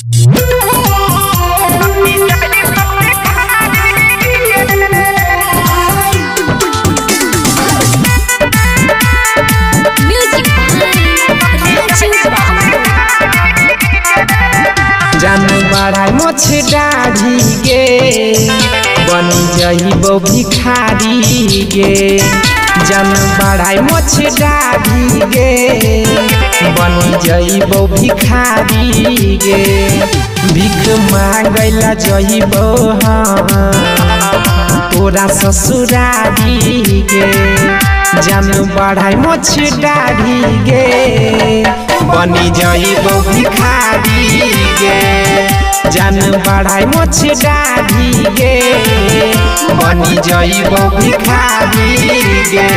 जान बढ़ाई मोछ दाढ़ी गे बन जइबो भिखारी गे। जान बढ़ाई मोछ दाढ़ी गे बन जइबो भिखारी गे। भीख मांगैला जइबो तोरा ससुरारी गे। जान बढ़ाई मोछ दाढ़ी गे बनी जइबो भिखारी गे। जान बढ़ाई मोछ दाढ़ी गे बनी जइबो भिखारी गे।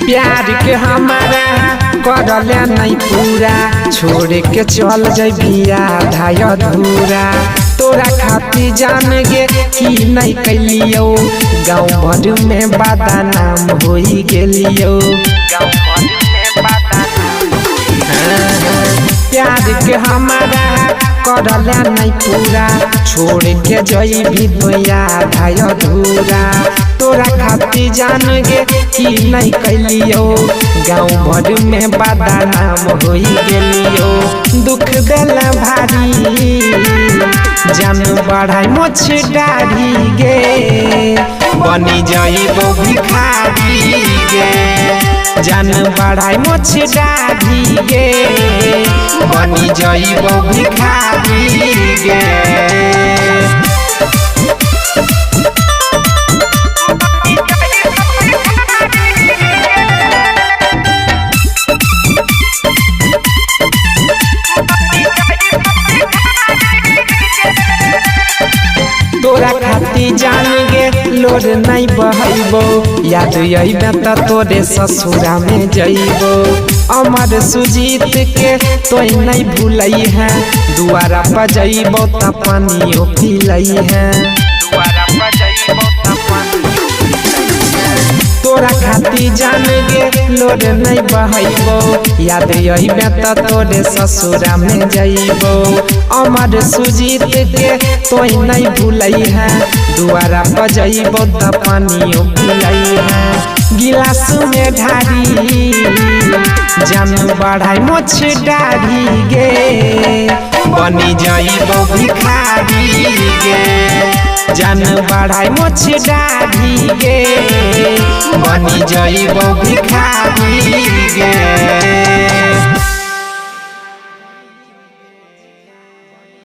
प्यार के हमारा करले नहीं पूरा छोड़ के चल जइबिया धाय धूरा। तोरा खाती जान गे कि नहीं कैलियो गाँव भर में बदनाम होई गेलियो। प्यार के हमारा करले नहीं पूरा छोड़ के जइबी भैया धाय धूरा। तोरा खाती जान गे कि नहीं कैलियो गाँव भर में बदनाम होई गेलियो। दुख देला भारी जान बढ़ाई मोछ दाढ़ी गे बनी जइबो भिखारी गे। जान बढ़ाई मोछ दाढ़ी गे बनी जइबो भिखारी गे। तोरा खाती जान गे लोर नहीं बहैबो याद अइबे त तोरे ससुरा में जइबो। अमर सुजीत के तोय नहीं भूलई है दुआरा पर जइबो त पानियो पिलई है। तोरा खाती जान गे लोर नहीं बहैबो याद अइबे त तोरे ससुरा में जइबो। अमर सुजीत के तोय नहीं भूलई है दुआरा पर जइबो त पानियो पिलई है। गिलास में ढारी जान बढ़ाई मोछ दाढ़ी गे बनी जइबो भिखारी गे। जान बढ़ाई मोछ दाढ़ी गे बनी जइबो भिखारी गे।